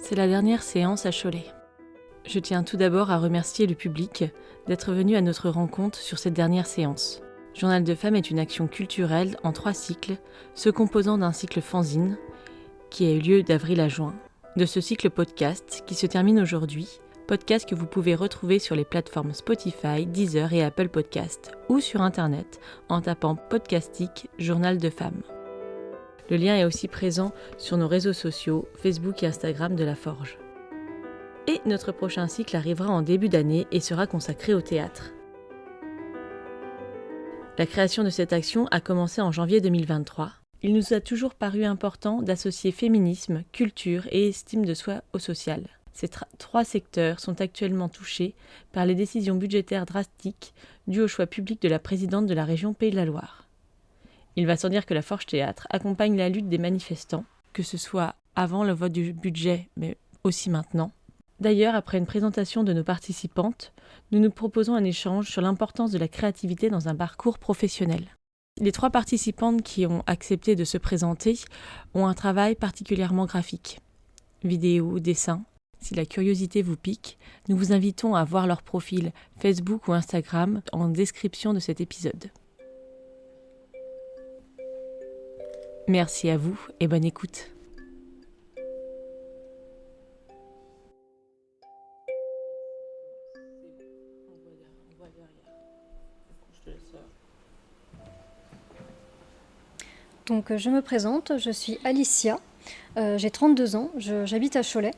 C'est la dernière séance à Cholet. Je tiens tout d'abord à remercier le public d'être venu à notre rencontre sur cette dernière séance. Journal de Femmes est une action culturelle en 3 cycles, se composant d'un cycle fanzine, qui a eu lieu d'avril à juin, de ce cycle podcast qui se termine aujourd'hui, podcast que vous pouvez retrouver sur les plateformes Spotify, Deezer et Apple Podcast, ou sur Internet en tapant Podcastique Journal de Femmes. Le lien est aussi présent sur nos réseaux sociaux, Facebook et Instagram de La Forge. Et notre prochain cycle arrivera en début d'année et sera consacré au théâtre. La création de cette action a commencé en janvier 2023. Il nous a toujours paru important d'associer féminisme, culture et estime de soi au social. Ces 3 secteurs sont actuellement touchés par les décisions budgétaires drastiques dues au choix public de la présidente de la région Pays de la Loire. Il va sans dire que la Forge Théâtre accompagne la lutte des manifestants, que ce soit avant le vote du budget, mais aussi maintenant. D'ailleurs, après une présentation de nos participantes, nous nous proposons un échange sur l'importance de la créativité dans un parcours professionnel. Les 3 participantes qui ont accepté de se présenter ont un travail particulièrement graphique. Vidéo, dessin. Si la curiosité vous pique, nous vous invitons à voir leur profil Facebook ou Instagram en description de cet épisode. Merci à vous et bonne écoute. Donc je me présente, je suis Alicia, j'ai 32 ans, j'habite à Cholet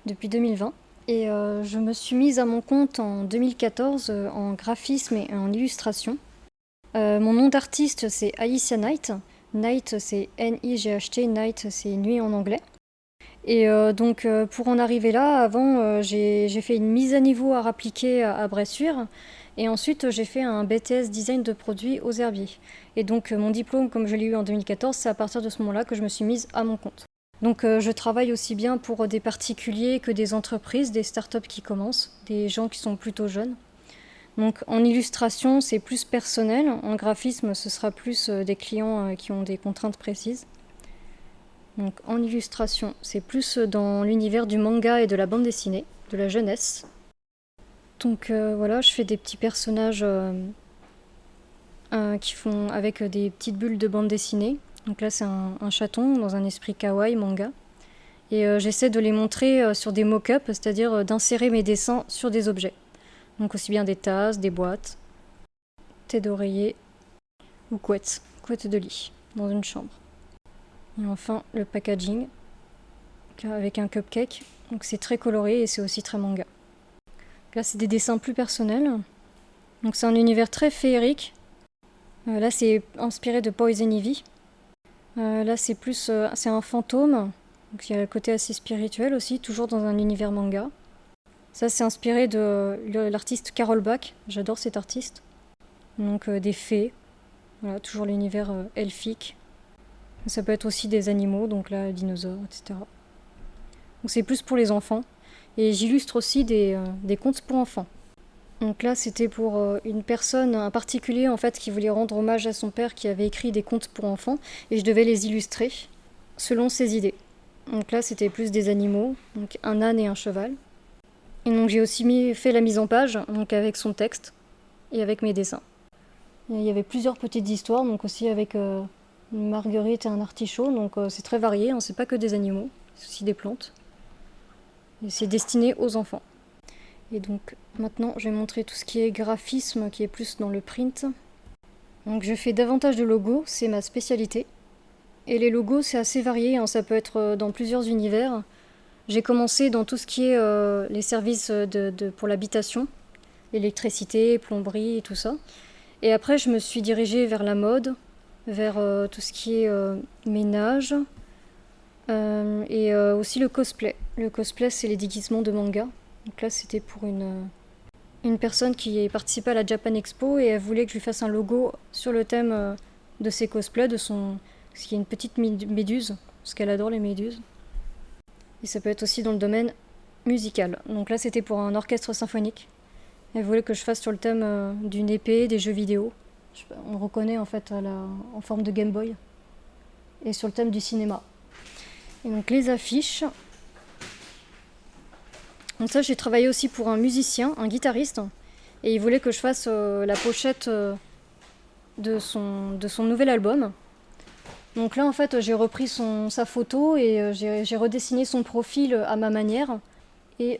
depuis 2020 et je me suis mise à mon compte en 2014 en graphisme et en illustration. Mon nom d'artiste c'est Alicia Night, Night c'est N-I-G-H-T, Night c'est nuit en anglais. Et donc pour en arriver là, avant j'ai fait une mise à niveau art appliqué à Bressuire. Et ensuite, j'ai fait un BTS design de produits aux herbiers. Et donc, mon diplôme, comme je l'ai eu en 2014, c'est à partir de ce moment-là que je me suis mise à mon compte. Donc, je travaille aussi bien pour des particuliers que des entreprises, des startups qui commencent, des gens qui sont plutôt jeunes. Donc, en illustration, c'est plus personnel. En graphisme, ce sera plus des clients qui ont des contraintes précises. Donc, en illustration, c'est plus dans l'univers du manga et de la bande dessinée, de la jeunesse. Donc voilà, je fais des petits personnages qui font avec des petites bulles de bande dessinée. Donc là, c'est un chaton dans un esprit kawaii, manga. Et j'essaie de les montrer sur des mock-ups, c'est-à-dire d'insérer mes dessins sur des objets. Donc aussi bien des tasses, des boîtes, têtes d'oreiller ou couettes de lit, dans une chambre. Et enfin, le packaging, avec un cupcake. Donc c'est très coloré et c'est aussi très manga. Là, c'est des dessins plus personnels. Donc, c'est un univers très féerique. Là, c'est inspiré de Poison Ivy. Là, c'est plus... c'est un fantôme. Donc, il y a le côté assez spirituel aussi, toujours dans un univers manga. Ça, c'est inspiré de l'artiste Carol Bach. J'adore cet artiste. Donc, des fées. Voilà, toujours l'univers elfique. Ça peut être aussi des animaux, donc là, dinosaures, etc. Donc, c'est plus pour les enfants. Et j'illustre aussi des contes pour enfants. Donc là, c'était pour une personne, un particulier en fait, qui voulait rendre hommage à son père qui avait écrit des contes pour enfants, et je devais les illustrer selon ses idées. Donc là, c'était plus des animaux, donc un âne et un cheval. Et donc j'ai aussi fait la mise en page, donc avec son texte et avec mes dessins. Et il y avait plusieurs petites histoires, donc aussi avec une marguerite et un artichaut, donc c'est très varié, hein, c'est pas que des animaux, c'est aussi des plantes. Et c'est destiné aux enfants. Et donc maintenant je vais montrer tout ce qui est graphisme, qui est plus dans le print. Donc je fais davantage de logos, c'est ma spécialité. Et les logos c'est assez varié, hein, ça peut être dans plusieurs univers. J'ai commencé dans tout ce qui est les services pour l'habitation, l'électricité, plomberie et tout ça. Et après je me suis dirigée vers la mode, vers tout ce qui est ménage. Et aussi le cosplay. Le cosplay, c'est les déguisements de manga. Donc là, c'était pour une personne qui participait à la Japan Expo et elle voulait que je lui fasse un logo sur le thème de ses cosplays, parce qu'il y a une petite méduse, parce qu'elle adore les méduses. Et ça peut être aussi dans le domaine musical. Donc là, c'était pour un orchestre symphonique. Elle voulait que je fasse sur le thème d'une épée, des jeux vidéo. On le reconnaît en fait en forme de Game Boy. Et sur le thème du cinéma. Et donc les affiches, Donc ça, j'ai travaillé aussi pour un musicien, un guitariste, et il voulait que je fasse la pochette de son nouvel album. Donc là, en fait, j'ai repris sa photo et j'ai redessiné son profil à ma manière. Et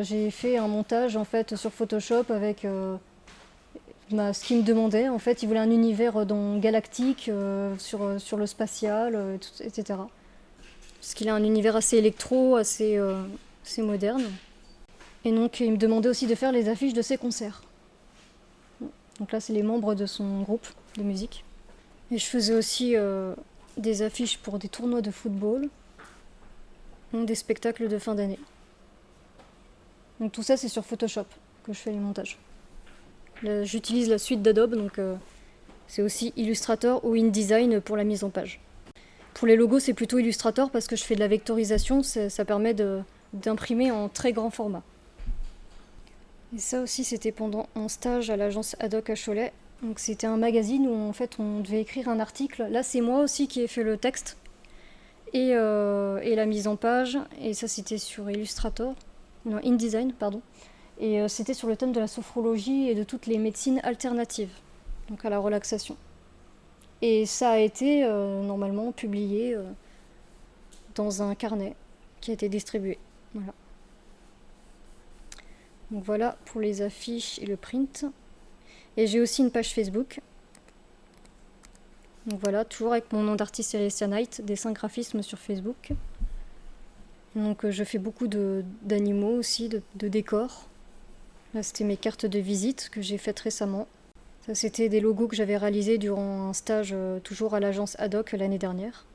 j'ai fait un montage en fait sur Photoshop avec ce qu'il me demandait. En fait, il voulait un univers galactique sur le spatial, etc. Parce qu'il a un univers assez électro, assez moderne. Et donc, il me demandait aussi de faire les affiches de ses concerts. Donc là, c'est les membres de son groupe de musique. Et je faisais aussi des affiches pour des tournois de football, ou des spectacles de fin d'année. Donc tout ça, c'est sur Photoshop que je fais les montages. Là, j'utilise la suite d'Adobe, donc c'est aussi Illustrator ou InDesign pour la mise en page. Pour les logos, c'est plutôt Illustrator parce que je fais de la vectorisation, ça permet d'imprimer en très grand format. Et ça aussi, c'était pendant un stage à l'agence Haddock à Cholet. Donc c'était un magazine où en fait on devait écrire un article. Là, c'est moi aussi qui ai fait le texte et la mise en page. Et ça, c'était sur Illustrator, non, InDesign, pardon. Et c'était sur le thème de la sophrologie et de toutes les médecines alternatives, donc à la relaxation. Et ça a été normalement publié dans un carnet qui a été distribué. Voilà. Donc voilà pour les affiches et le print. Et j'ai aussi une page Facebook. Donc voilà, toujours avec mon nom d'artiste Celestia Knight, dessin graphisme sur Facebook. Donc je fais beaucoup d'animaux aussi, de décors. Là, c'était mes cartes de visite que j'ai faites récemment. Ça, c'était des logos que j'avais réalisés durant un stage toujours à l'agence Haddock l'année dernière,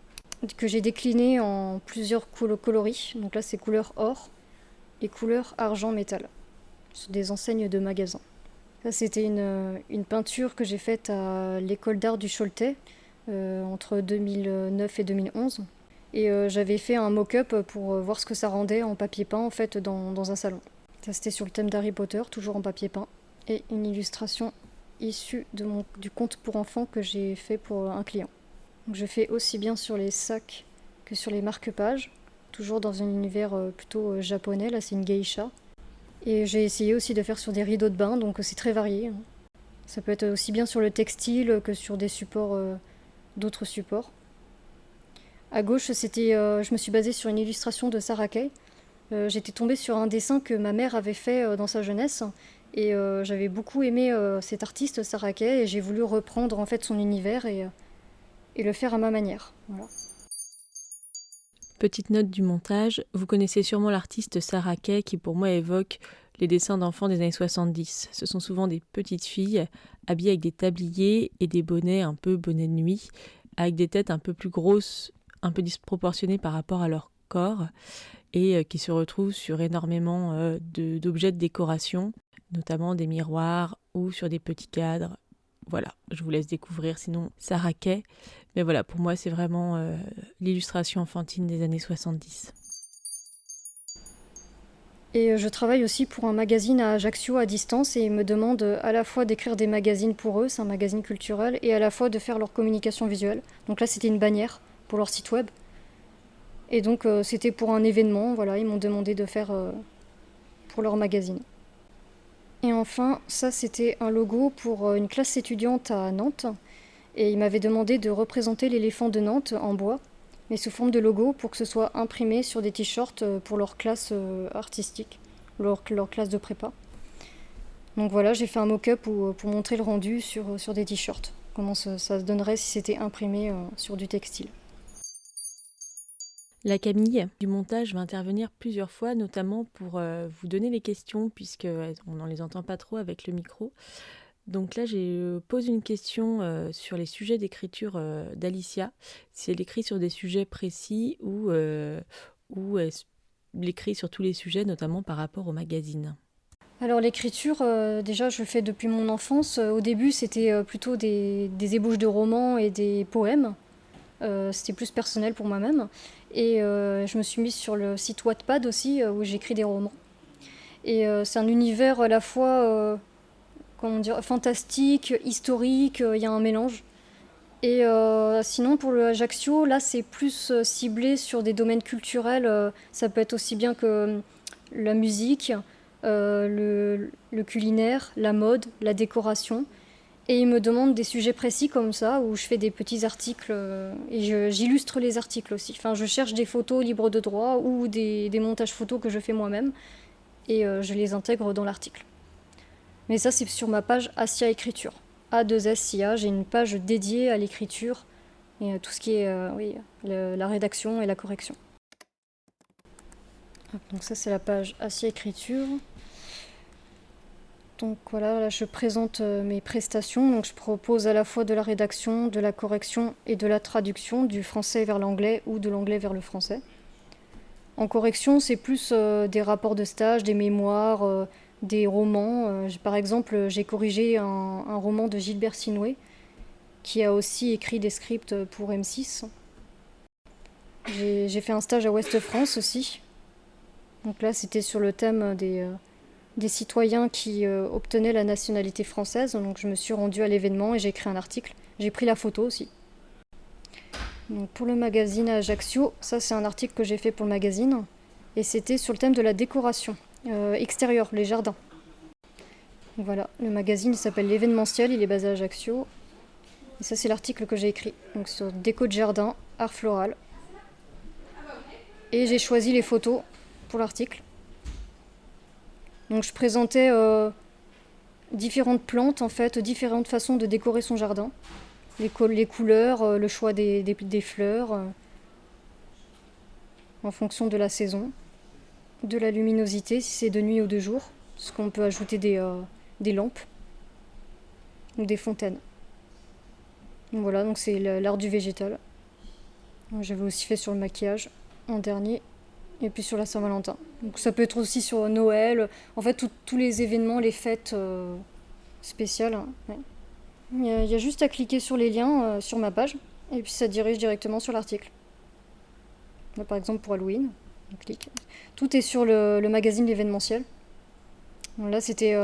que j'ai décliné en plusieurs coloris. Donc là, c'est couleur or et couleur argent métal, sur des enseignes de magasins. Ça, c'était une peinture que j'ai faite à l'école d'art du Choletais entre 2009 et 2011. Et j'avais fait un mock-up pour voir ce que ça rendait en papier peint en fait dans un salon. Ça, c'était sur le thème d'Harry Potter, toujours en papier peint. Et une illustration issue du conte pour enfants que j'ai fait pour un client. Donc, je fais aussi bien sur les sacs que sur les marque-pages, toujours dans un univers plutôt japonais. Là, c'est une geisha. Et j'ai essayé aussi de faire sur des rideaux de bain, donc c'est très varié. Ça peut être aussi bien sur le textile que sur des supports, d'autres supports. À gauche, je me suis basée sur une illustration de Sarah Kay. J'étais tombée sur un dessin que ma mère avait fait dans sa jeunesse et j'avais beaucoup aimé cet artiste Sarah Kay et j'ai voulu reprendre en fait son univers et le faire à ma manière. Voilà. Petite note du montage, vous connaissez sûrement l'artiste Sarah Kay qui pour moi évoque les dessins d'enfants des années 70. Ce sont souvent des petites filles habillées avec des tabliers et des bonnets un peu bonnets de nuit, avec des têtes un peu plus grosses, un peu disproportionnées par rapport à leur corps et qui se retrouvent sur énormément d'objets de décoration, notamment des miroirs ou sur des petits cadres. Voilà, je vous laisse découvrir sinon Sarah Kay. Mais voilà, pour moi, c'est vraiment l'illustration enfantine des années 70. Et je travaille aussi pour un magazine à Ajaccio à distance et ils me demandent à la fois d'écrire des magazines pour eux, c'est un magazine culturel, et à la fois de faire leur communication visuelle. Donc là, c'était une bannière pour leur site web. Et donc, c'était pour un événement, voilà, ils m'ont demandé de faire pour leur magazine. Et enfin, ça, c'était un logo pour une classe étudiante à Nantes. Et ils m'avaient demandé de représenter l'éléphant de Nantes en bois, mais sous forme de logo pour que ce soit imprimé sur des t-shirts pour leur classe artistique, leur classe de prépa. Donc voilà, j'ai fait un mock-up pour montrer le rendu sur des t-shirts. Comment ça se donnerait si c'était imprimé sur du textile. La Camille du montage va intervenir plusieurs fois, notamment pour vous donner les questions, puisqu'on n'en les entend pas trop avec le micro. Donc là, je pose une question sur les sujets d'écriture d'Alicia, si elle écrit sur des sujets précis ou elle écrit sur tous les sujets, notamment par rapport au magazine. Alors l'écriture, déjà je le fais depuis mon enfance. Au début c'était plutôt des ébauches de romans et des poèmes. C'était plus personnel pour moi-même. Et je me suis mise sur le site Wattpad aussi, où j'écris des romans. Et c'est un univers à la fois comment dire, fantastique, historique, il y a un mélange. Et sinon pour le Ajaccio, là c'est plus ciblé sur des domaines culturels. Ça peut être aussi bien que la musique, le culinaire, la mode, la décoration. Et ils me demandent des sujets précis comme ça, où je fais des petits articles et j'illustre les articles aussi. Enfin, je cherche des photos libres de droit ou des montages photos que je fais moi-même et je les intègre dans l'article. Mais ça, c'est sur ma page Assia Écriture. A2SIA, j'ai une page dédiée à l'écriture et à tout ce qui est la rédaction et la correction. Donc ça, c'est la page Assia Écriture. Donc voilà, là je présente mes prestations. Donc je propose à la fois de la rédaction, de la correction et de la traduction du français vers l'anglais ou de l'anglais vers le français. En correction, c'est plus des rapports de stage, des mémoires, des romans. Par exemple, j'ai corrigé un roman de Gilbert Sinoué, qui a aussi écrit des scripts pour M6. J'ai fait un stage à Ouest France aussi. Donc là, c'était sur le thème des citoyens qui obtenaient la nationalité française. Donc je me suis rendue à l'événement et j'ai écrit un article. J'ai pris la photo aussi. Donc pour le magazine Ajaccio, ça c'est un article que j'ai fait pour le magazine. Et c'était sur le thème de la décoration extérieure, les jardins. Donc voilà, le magazine il s'appelle L'événementiel, il est basé à Ajaccio. Et ça c'est l'article que j'ai écrit. Donc sur déco de jardin, art floral. Et j'ai choisi les photos pour l'article. Donc je présentais différentes plantes, en fait, différentes façons de décorer son jardin. Les couleurs, le choix des fleurs, en fonction de la saison, de la luminosité, si c'est de nuit ou de jour, parce qu'on peut ajouter des lampes ou des fontaines. Donc voilà, donc c'est l'art du végétal. J'avais aussi fait sur le maquillage en dernier. Et puis sur la Saint-Valentin. Donc ça peut être aussi sur Noël. En fait, tous les événements, les fêtes spéciales. Hein, ouais. Il y a juste à cliquer sur les liens sur ma page. Et puis ça dirige directement sur l'article. Là, par exemple, pour Halloween. On clique. Tout est sur le magazine L'événementiel. Donc là, c'était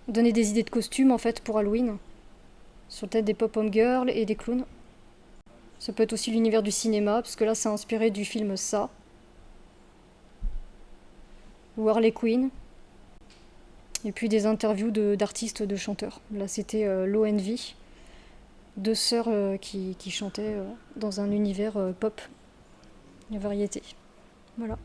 donner des idées de costumes, en fait, pour Halloween. Sur le thème des pop-home girls et des clowns. Ça peut être aussi l'univers du cinéma, parce que là, c'est inspiré du film Ça. Ou Harley Quinn. Et puis des interviews d'artistes, de chanteurs. Là, c'était l'ONV, deux sœurs qui chantaient dans un univers pop, de variété. Voilà.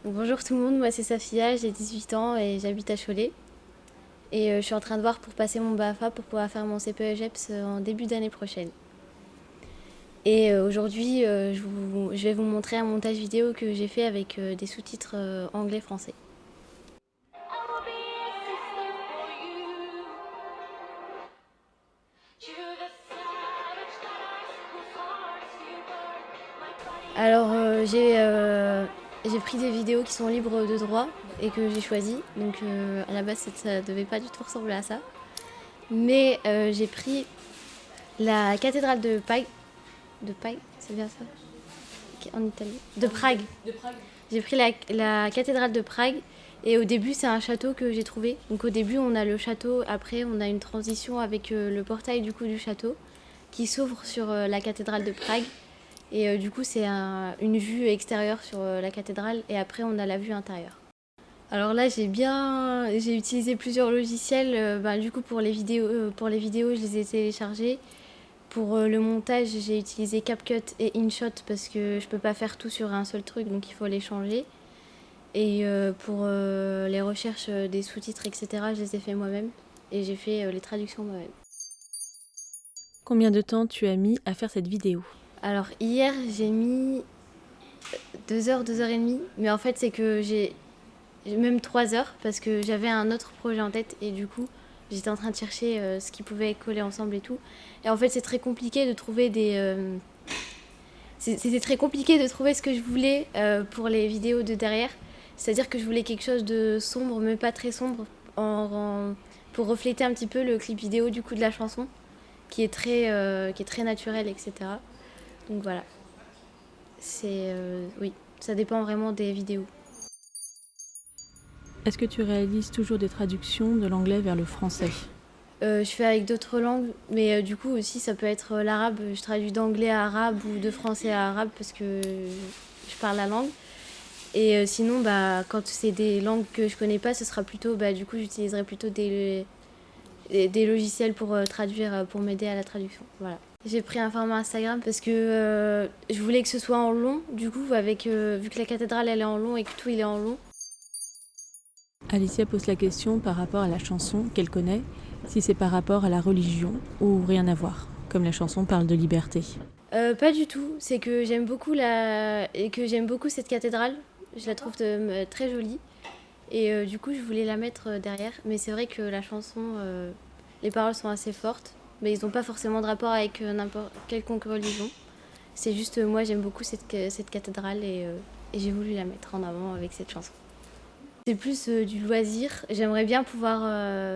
Bonjour tout le monde, moi c'est Safia, j'ai 18 ans et j'habite à Cholet. Et je suis en train de voir pour passer mon BAFA pour pouvoir faire mon CPE-GEPS en début d'année prochaine. Et aujourd'hui, je vais vous montrer un montage vidéo que j'ai fait avec des sous-titres anglais-français. Alors j'ai pris des vidéos qui sont libres de droit et que j'ai choisies. Donc à la base ça devait pas du tout ressembler à ça. Mais j'ai pris la cathédrale de Prague. De Prague, c'est bien ça en Italie. De Prague. J'ai pris la cathédrale de Prague et au début c'est un château que j'ai trouvé. Donc au début on a le château, après on a une transition avec le portail du coup du château qui s'ouvre sur la cathédrale de Prague. Et du coup c'est une vue extérieure sur la cathédrale et après on a la vue intérieure. Alors là j'ai utilisé plusieurs logiciels. Du coup pour les vidéos je les ai téléchargés. Pour le montage, j'ai utilisé CapCut et InShot parce que je peux pas faire tout sur un seul truc, donc il faut les changer. Et pour les recherches des sous-titres, etc., je les ai fait moi-même et j'ai fait les traductions moi-même. Combien de temps tu as mis à faire cette vidéo ? Alors hier, j'ai mis 2 heures, 2 heures et demie, mais en fait c'est que j'ai même 3 heures parce que j'avais un autre projet en tête et du coup j'étais en train de chercher ce qui pouvait coller ensemble et tout. Et en fait, c'est très compliqué de trouver c'était très compliqué de trouver ce que je voulais pour les vidéos de derrière. C'est-à-dire que je voulais quelque chose de sombre, mais pas très sombre, pour refléter un petit peu le clip vidéo du coup de la chanson, qui est très naturel, etc. Donc voilà. Oui, ça dépend vraiment des vidéos. Est-ce que tu réalises toujours des traductions de l'anglais vers le français ? Je fais avec d'autres langues, mais du coup aussi ça peut être l'arabe. Je traduis d'anglais à arabe ou de français à arabe parce que je parle la langue. Et sinon, quand c'est des langues que je connais pas, ce sera plutôt, du coup, j'utiliserai plutôt des logiciels pour traduire, pour m'aider à la traduction. Voilà. J'ai pris un format Instagram parce que je voulais que ce soit en long, du coup, vu que la cathédrale elle est en long et que tout il est en long. Alicia pose la question par rapport à la chanson qu'elle connaît, si c'est par rapport à la religion ou rien à voir, comme la chanson parle de liberté. Pas du tout, c'est que j'aime beaucoup cette cathédrale. Je la trouve très jolie. Et du coup, je voulais la mettre derrière. Mais c'est vrai que la chanson, les paroles sont assez fortes. Mais ils n'ont pas forcément de rapport avec n'importe quelconque religion. C'est juste, moi, j'aime beaucoup cette cathédrale et j'ai voulu la mettre en avant avec cette chanson. C'est plus du loisir. J'aimerais bien pouvoir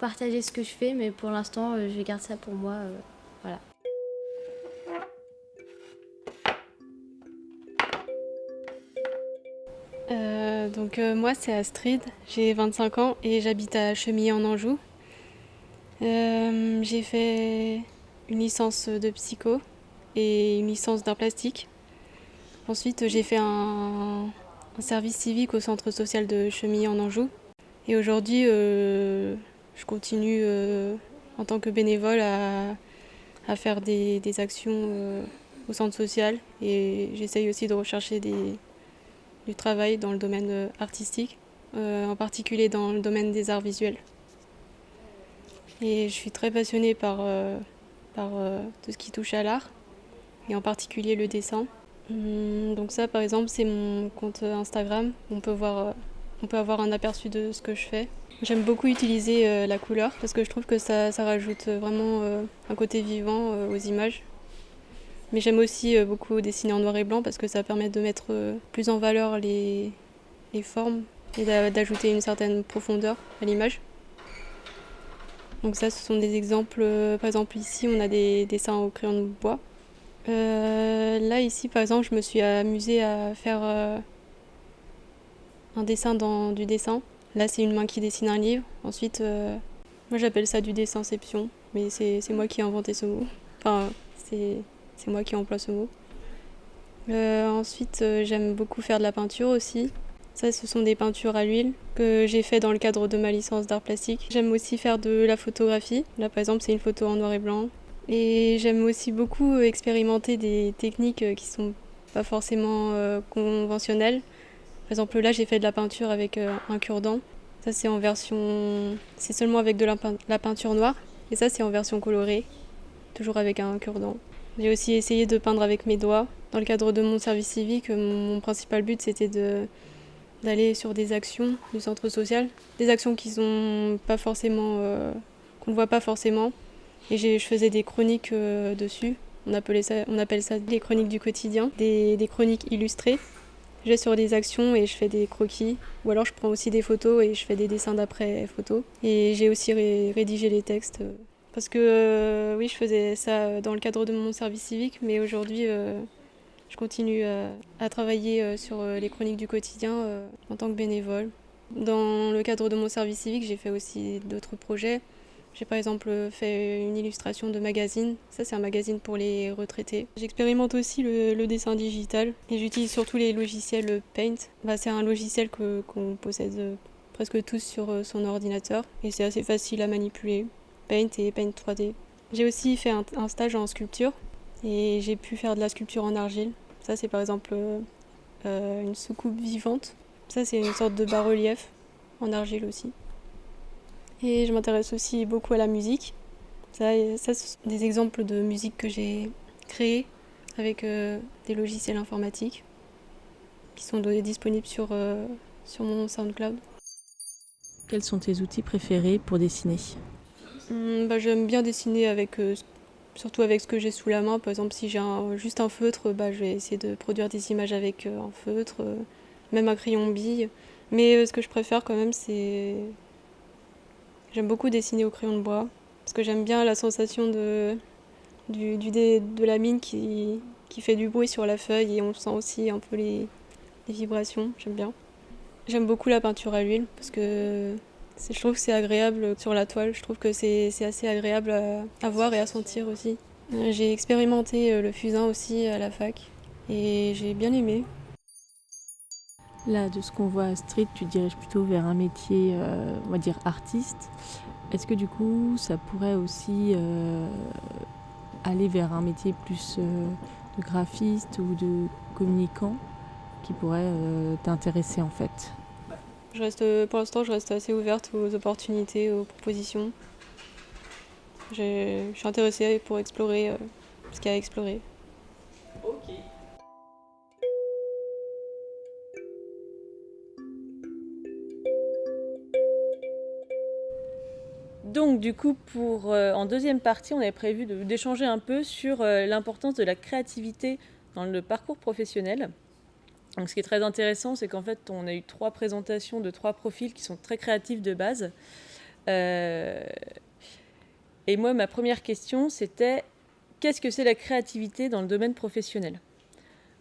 partager ce que je fais, mais pour l'instant, je garde ça pour moi. Voilà. Moi c'est Astrid, j'ai 25 ans et j'habite à Chemillé en Anjou. J'ai fait une licence de psycho et une licence d'art plastique. Ensuite j'ai fait un service civique au centre social de Chemillé en Anjou. Et aujourd'hui je continue en tant que bénévole à faire des actions au centre social et j'essaye aussi de rechercher du travail dans le domaine artistique, en particulier dans le domaine des arts visuels. Et je suis très passionnée par tout ce qui touche à l'art, et en particulier le dessin. Donc ça, par exemple, c'est mon compte Instagram. On peut avoir un aperçu de ce que je fais. J'aime beaucoup utiliser la couleur parce que je trouve que ça rajoute vraiment un côté vivant aux images. Mais j'aime aussi beaucoup dessiner en noir et blanc parce que ça permet de mettre plus en valeur les formes et d'ajouter une certaine profondeur à l'image. Donc ça, ce sont des exemples. Par exemple, ici, on a des dessins au crayon de bois. Là, ici, par exemple, je me suis amusée à faire un dessin dans du dessin. Là, c'est une main qui dessine un livre. Ensuite, moi, j'appelle ça du dessinception, mais c'est moi qui ai inventé ce mot. Enfin, c'est moi qui emploie ce mot. Ensuite, j'aime beaucoup faire de la peinture aussi. Ça, ce sont des peintures à l'huile que j'ai fait dans le cadre de ma licence d'art plastique. J'aime aussi faire de la photographie. Là, par exemple, c'est une photo en noir et blanc. Et j'aime aussi beaucoup expérimenter des techniques qui sont pas forcément conventionnelles. Par exemple, là, j'ai fait de la peinture avec un cure-dent. Ça, c'est seulement avec de la peinture noire. Et ça, c'est en version colorée, toujours avec un cure-dent. J'ai aussi essayé de peindre avec mes doigts. Dans le cadre de mon service civique, mon principal but, c'était d'aller sur des actions du centre social, des actions qui sont pas forcément, qu'on ne voit pas forcément. Et je faisais des chroniques dessus. On appelle ça les chroniques du quotidien, des chroniques illustrées. Je vais sur des actions et je fais des croquis. Ou alors je prends aussi des photos et je fais des dessins d'après photos. Et j'ai aussi rédigé les textes. Parce que oui, je faisais ça dans le cadre de mon service civique, mais aujourd'hui, je continue à travailler sur les chroniques du quotidien en tant que bénévole. Dans le cadre de mon service civique, j'ai fait aussi d'autres projets. J'ai par exemple fait une illustration de magazine. Ça, c'est un magazine pour les retraités. J'expérimente aussi le dessin digital et j'utilise surtout les logiciels Paint. C'est un logiciel qu'on possède presque tous sur son ordinateur et c'est assez facile à manipuler. Paint et Paint 3D. J'ai aussi fait un stage en sculpture et j'ai pu faire de la sculpture en argile. Ça, c'est par exemple une soucoupe vivante. Ça, c'est une sorte de bas-relief en argile aussi. Et je m'intéresse aussi beaucoup à la musique. Ça ce sont des exemples de musique que j'ai créées avec des logiciels informatiques qui sont disponibles sur mon SoundCloud. Quels sont tes outils préférés pour dessiner ? J'aime bien dessiner surtout avec ce que j'ai sous la main. Par exemple, si j'ai juste un feutre, je vais essayer de produire des images avec un feutre, même un crayon bille. Mais ce que je préfère quand même, j'aime beaucoup dessiner au crayon de bois, parce que j'aime bien la sensation de la mine qui fait du bruit sur la feuille et on sent aussi un peu les vibrations, j'aime bien. J'aime beaucoup la peinture à l'huile, parce que Je trouve que c'est agréable sur la toile, je trouve que c'est assez agréable à voir et à sentir aussi. J'ai expérimenté le fusain aussi à la fac et j'ai bien aimé. Là, de ce qu'on voit à Street, tu diriges plutôt vers un métier, on va dire, artiste. Est-ce que du coup, ça pourrait aussi aller vers un métier plus de graphiste ou de communicant qui pourrait t'intéresser en fait? Pour l'instant, je reste assez ouverte aux opportunités, aux propositions. Je suis intéressée pour explorer ce qu'il y a à explorer. Ok. Donc du coup, en deuxième partie, on avait prévu d'échanger un peu sur l'importance de la créativité dans le parcours professionnel. Donc ce qui est très intéressant, c'est qu'en fait, on a eu 3 présentations de 3 profils qui sont très créatifs de base. Et moi, ma première question, c'était qu'est-ce que c'est la créativité dans le domaine professionnel ?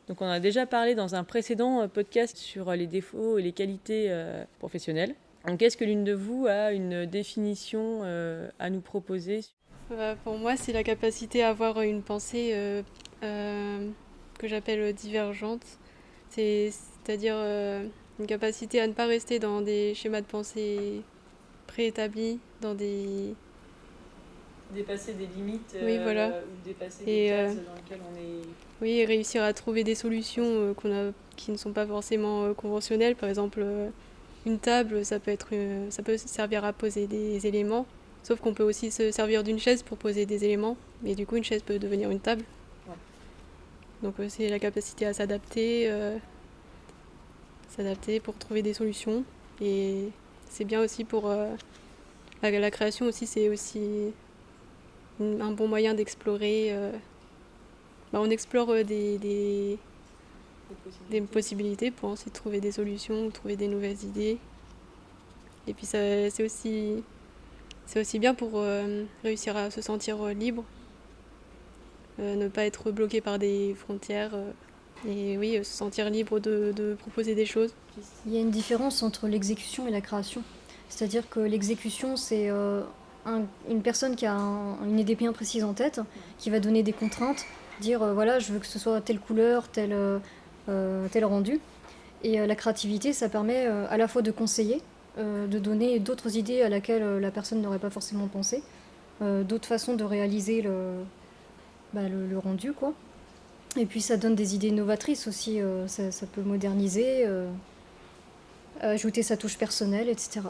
Donc on a déjà parlé dans un précédent podcast sur les défauts et les qualités professionnelles. Donc est-ce que l'une de vous a une définition à nous proposer ? Pour moi, c'est la capacité à avoir une pensée que j'appelle divergente. C'est-à-dire une capacité à ne pas rester dans des schémas de pensée préétablis, dans des... Dépasser des limites Oui, voilà. ou dépasser des cases dans lesquelles on est... Oui, et réussir à trouver des solutions qui ne sont pas forcément conventionnelles. Par exemple, une table, ça peut servir à poser des éléments. Sauf qu'on peut aussi se servir d'une chaise pour poser des éléments. Mais du coup, une chaise peut devenir une table. Ouais. Donc c'est la capacité à s'adapter pour trouver des solutions. Et c'est bien aussi pour... la création aussi, c'est aussi un bon moyen d'explorer... on explore des possibilités pour ensuite trouver des solutions, trouver des nouvelles idées. Et puis c'est aussi bien pour réussir à se sentir libre, ne pas être bloqué par des frontières et oui, se sentir libre de proposer des choses. Il y a une différence entre l'exécution et la création. C'est-à-dire que l'exécution, c'est une personne qui a une idée bien précise en tête, qui va donner des contraintes, dire voilà, je veux que ce soit telle couleur, tel rendu. Et la créativité, ça permet à la fois de conseiller, de donner d'autres idées à laquelle la personne n'aurait pas forcément pensé, d'autres façons de réaliser le rendu, quoi. Et puis ça donne des idées novatrices aussi, ça peut moderniser, ajouter sa touche personnelle, etc.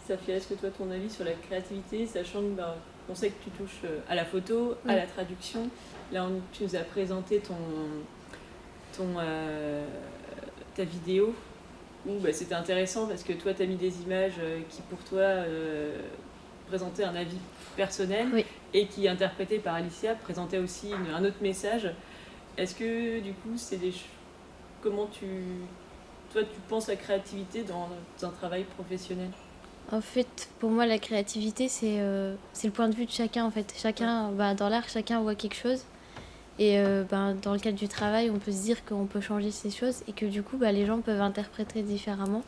Safia, est-ce que toi, ton avis sur la créativité, sachant que on sait que tu touches à la photo, à la traduction, là tu nous as présenté ta vidéo, où c'était intéressant parce que toi, tu as mis des images qui pour toi présentaient un avis personnel, Oui. et qui, interprété par Alicia, présentait aussi un autre message. Est-ce que du coup, comment tu penses la créativité dans un travail professionnel ? En fait, pour moi, la créativité, c'est le point de vue de chacun. En fait, chacun, dans l'art, chacun voit quelque chose. Et dans le cadre du travail, on peut se dire qu'on peut changer ces choses et que du coup, les gens peuvent interpréter différemment.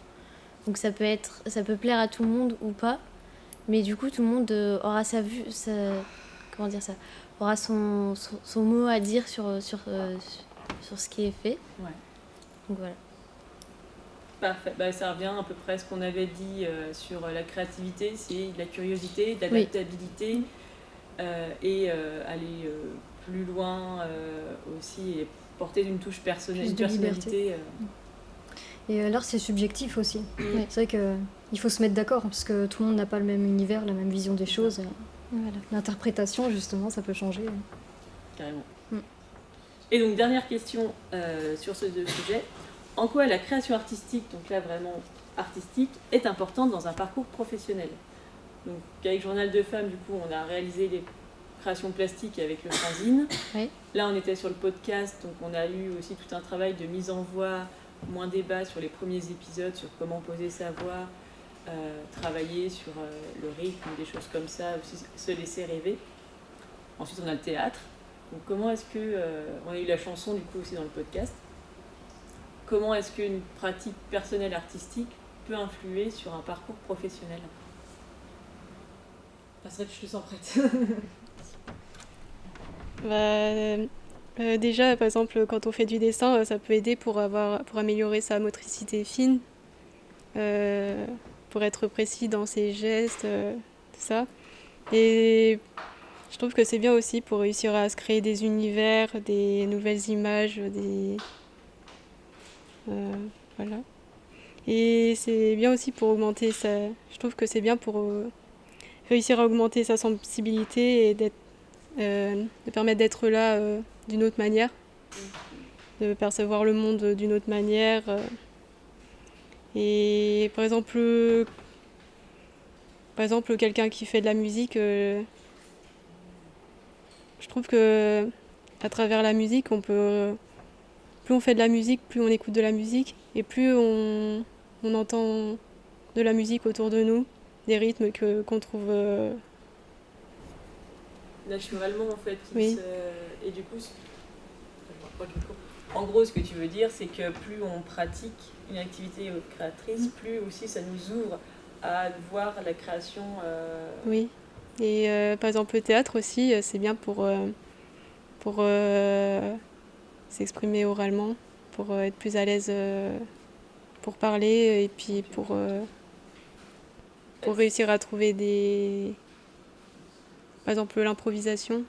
Donc ça peut plaire à tout le monde ou pas, mais du coup, tout le monde aura aura son mot à dire sur ce qui est fait. Ouais. Donc voilà. Parfait. Ça revient à peu près à ce qu'on avait dit sur la créativité, c'est de la curiosité, de l'adaptabilité, et aller plus loin aussi, et porter une touche personnelle, Plus une de personnalité. liberté. Et l'art, c'est subjectif aussi. C'est vrai qu'il faut se mettre d'accord, parce que tout le monde n'a pas le même univers, la même vision des choses. Voilà. L'interprétation, justement, ça peut changer. Carrément. Et donc, dernière question sur ce sujet. En quoi la création artistique, donc là vraiment artistique, est importante dans un parcours professionnel ? Donc avec Journal de Femmes, du coup, on a réalisé les créations plastiques avec le fanzine. Oui. Là, on était sur le podcast, donc on a eu aussi tout un travail de mise en voix, moins débat sur les premiers épisodes, sur comment poser sa voix, travailler sur le rythme, des choses comme ça, aussi se laisser rêver. Ensuite, on a le théâtre. Donc comment est-ce que... on a eu la chanson, du coup, aussi dans le podcast. Comment est-ce qu'une pratique personnelle artistique peut influer sur un parcours professionnel? C'est vrai que je te sens prête. Déjà, par exemple, quand on fait du dessin, ça peut aider pour améliorer sa motricité fine, pour être précis dans ses gestes, tout ça. Et je trouve que c'est bien aussi pour réussir à se créer des univers, des nouvelles images, voilà. Et c'est bien aussi pour augmenter je trouve que c'est bien pour réussir à augmenter sa sensibilité et de permettre d'être là d'une autre manière, de percevoir le monde d'une autre manière. Et par exemple, quelqu'un qui fait de la musique, je trouve que à travers la musique, plus on fait de la musique, plus on écoute de la musique, et plus on entend de la musique autour de nous, des rythmes qu'on trouve Naturellement, en fait. Oui. Et du coup, en gros, ce que tu veux dire, c'est que plus on pratique une activité créatrice, plus aussi ça nous ouvre à voir la création. Oui. Et par exemple, le théâtre aussi, c'est bien pour s'exprimer oralement, pour être plus à l'aise pour parler et puis pour réussir à trouver par exemple, l'improvisation.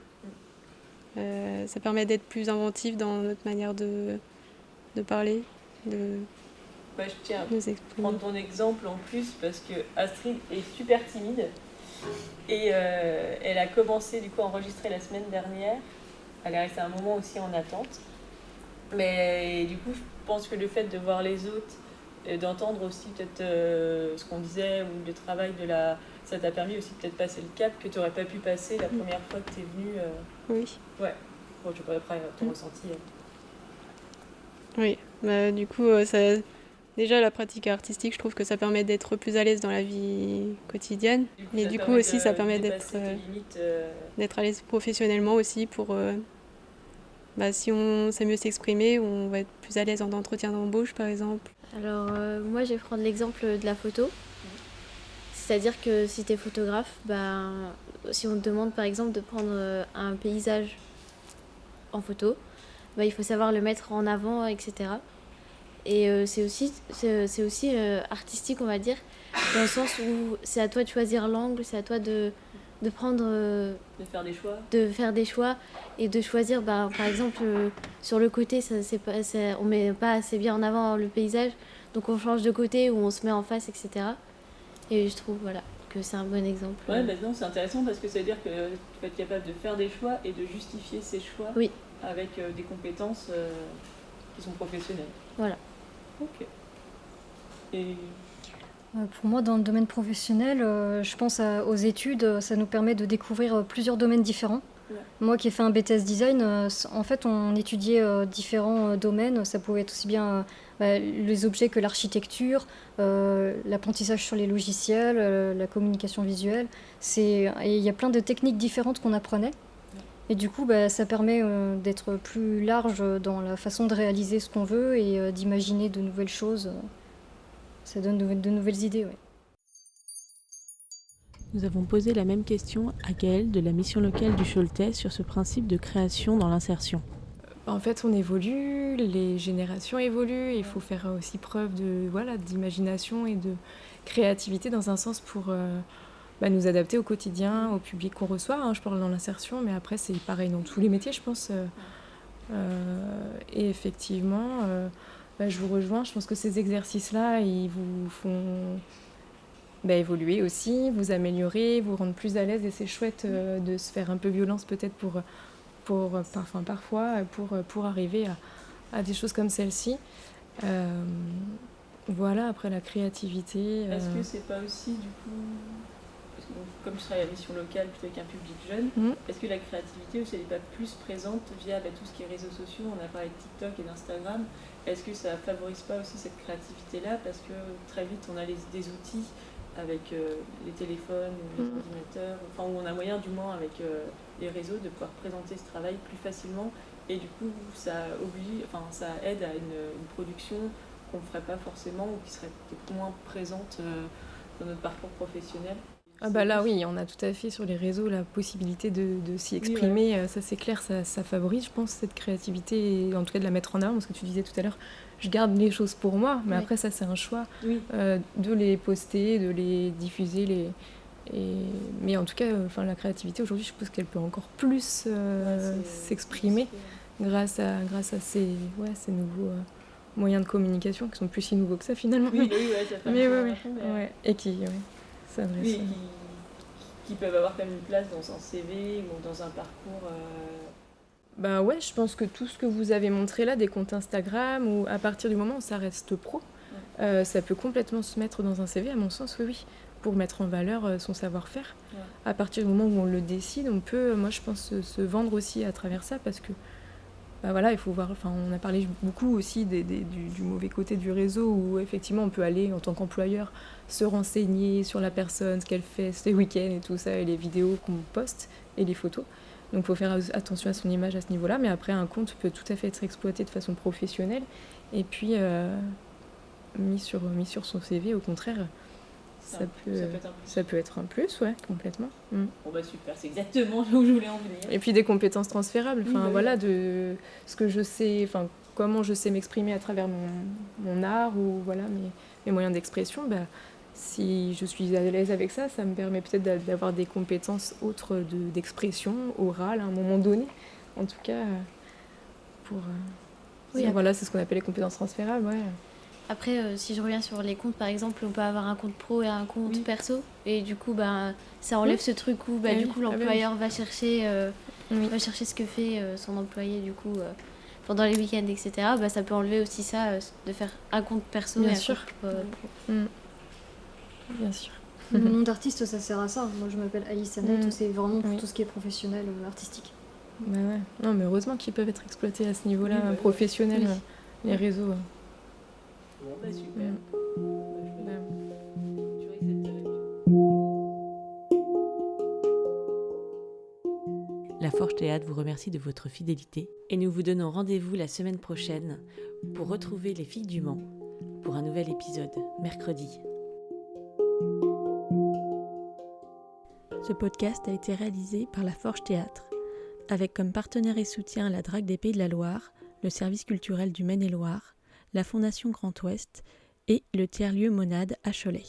Ça permet d'être plus inventif dans notre manière de parler, de je tiens nous à exprimer. prendre ton exemple en plus parce que Astrid est super timide et elle a commencé du coup à enregistrer la semaine dernière. Elle est restée un moment aussi en attente. Mais du coup, je pense que le fait de voir les autres, d'entendre aussi peut-être ce qu'on disait ou le travail ça t'a permis aussi peut-être passer le cap que tu n'aurais pas pu passer la première fois que tu es venue. Oui. Ouais. Bon, tu peux après ton ressenti. Oui. Du coup, déjà la pratique artistique, je trouve que ça permet d'être plus à l'aise dans la vie quotidienne. Mais du coup aussi, ça permet d'être à l'aise professionnellement aussi pour... si on sait mieux s'exprimer, on va être plus à l'aise en entretien d'embauche, par exemple. Alors, moi, je vais prendre l'exemple de la photo. C'est-à-dire que si tu es photographe, si on te demande par exemple de prendre un paysage en photo, il faut savoir le mettre en avant, etc. Et c'est aussi artistique, on va dire, dans le sens où c'est à toi de choisir l'angle, c'est à toi de prendre... de faire des choix. De faire des choix et de choisir, par exemple, sur le côté, on met pas assez bien en avant le paysage, donc on change de côté ou on se met en face, etc. Et je trouve que c'est un bon exemple. Ouais, non, c'est intéressant parce que ça veut dire que tu vas être capable de faire des choix et de justifier ces choix avec des compétences qui sont professionnelles. Voilà. Ok. Et... Pour moi, dans le domaine professionnel, je pense aux études, ça nous permet de découvrir plusieurs domaines différents. Ouais. Moi qui ai fait un BTS Design, en fait, on étudiait différents domaines. Ça pouvait être aussi bien les objets que l'architecture, l'apprentissage sur les logiciels, la communication visuelle. Et il y a plein de techniques différentes qu'on apprenait. Et du coup, ça permet d'être plus large dans la façon de réaliser ce qu'on veut et d'imaginer de nouvelles choses. Ça donne de nouvelles idées, oui. Nous avons posé la même question à Gaëlle de la mission locale du Choletais sur ce principe de création dans l'insertion. En fait, on évolue, les générations évoluent, il faut faire aussi preuve d'imagination et de créativité dans un sens pour nous adapter au quotidien, au public qu'on reçoit. Je parle dans l'insertion, mais après c'est pareil dans tous les métiers, je pense. Et effectivement, je vous rejoins, je pense que ces exercices-là, ils vous font évoluer aussi, vous améliorer, vous rendre plus à l'aise, et c'est chouette de se faire un peu violence peut-être parfois pour arriver à des choses comme celle-ci. Après la créativité... Est-ce que c'est pas aussi du coup, parce que, comme je travaille à la mission locale plutôt avec un public jeune, est-ce que la créativité aussi elle n'est pas plus présente via tout ce qui est réseaux sociaux? On a parlé de TikTok et d'Instagram. Est-ce que ça favorise pas aussi cette créativité-là parce que très vite on a des outils avec les téléphones ou les ordinateurs, où on a moyen du moins avec les réseaux de pouvoir présenter ce travail plus facilement, et du coup ça aide à une production qu'on ne ferait pas forcément ou qui seraient peut-être moins présentes dans notre parcours professionnel. Ah bah là oui, on a tout à fait sur les réseaux la possibilité de s'y exprimer, ça c'est clair, ça favorise je pense cette créativité, et en tout cas de la mettre en avant, parce que tu disais tout à l'heure, je garde les choses pour moi, mais après ça c'est un choix de les poster, de les diffuser, mais en tout cas la créativité aujourd'hui je pense qu'elle peut encore plus s'exprimer grâce à ces nouveaux moyens de communication qui sont plus si nouveaux que ça finalement. Et qui s'adressent. Qui peuvent avoir quand même une place dans un CV ou dans un parcours. Bah ouais, je pense que tout ce que vous avez montré là, des comptes Instagram, ou à partir du moment où ça reste pro, ça peut complètement se mettre dans un CV, à mon sens, oui, pour mettre en valeur son savoir-faire. À partir du moment où on le décide, on peut, moi je pense, se vendre aussi à travers ça, parce que il faut voir, on a parlé beaucoup aussi du mauvais côté du réseau, où effectivement on peut aller en tant qu'employeur se renseigner sur la personne, ce qu'elle fait ses week-ends et tout ça, et les vidéos qu'on poste et les photos. Donc il faut faire attention à son image à ce niveau-là, mais après un compte peut tout à fait être exploité de façon professionnelle et puis mis sur son CV, au contraire. Ça peut être un plus, ouais, complètement. Bon bah super, c'est exactement là où je voulais en venir. Et puis des compétences transférables, de ce que je sais, comment je sais m'exprimer à travers mon art ou mes moyens d'expression, si je suis à l'aise avec ça, ça me permet peut-être d'avoir des compétences autres d'expression orale à un moment donné. En tout cas, c'est ce qu'on appelle les compétences transférables, ouais. Après, si je reviens sur les comptes, par exemple, on peut avoir un compte pro et un compte perso. Et du coup, ça enlève ce truc où du coup, l'employeur va chercher ce que fait son employé du coup, pendant les week-ends, etc. Ça peut enlever aussi ça, de faire un compte perso et un compte pro. Bien sûr. Le nom d'artiste, ça sert à ça. Moi, je m'appelle Alice Annette, c'est vraiment pour tout ce qui est professionnel, artistique. Bah ouais. Non, mais heureusement qu'ils peuvent être exploités à ce niveau-là, professionnel, les réseaux. Bon, super. La Forge Théâtre vous remercie de votre fidélité et nous vous donnons rendez-vous la semaine prochaine pour retrouver les filles du Mans pour un nouvel épisode, mercredi. Ce podcast a été réalisé par la Forge Théâtre, avec comme partenaire et soutien la Drague des Pays de la Loire, le service culturel du Maine-et-Loire, la Fondation Grand Ouest et le tiers-lieu Monade à Cholet.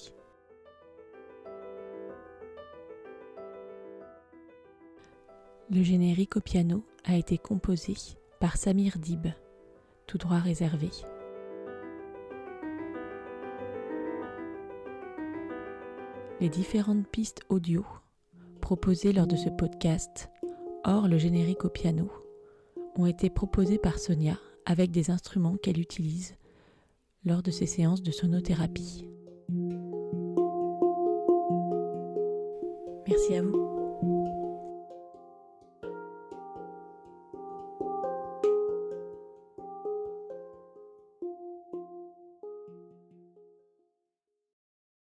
Le générique au piano a été composé par Samir Dib, tout droit réservé. Les différentes pistes audio proposées lors de ce podcast, hors le générique au piano, ont été proposées par Sonia avec des instruments qu'elle utilise lors de ses séances de sonothérapie. Merci à vous.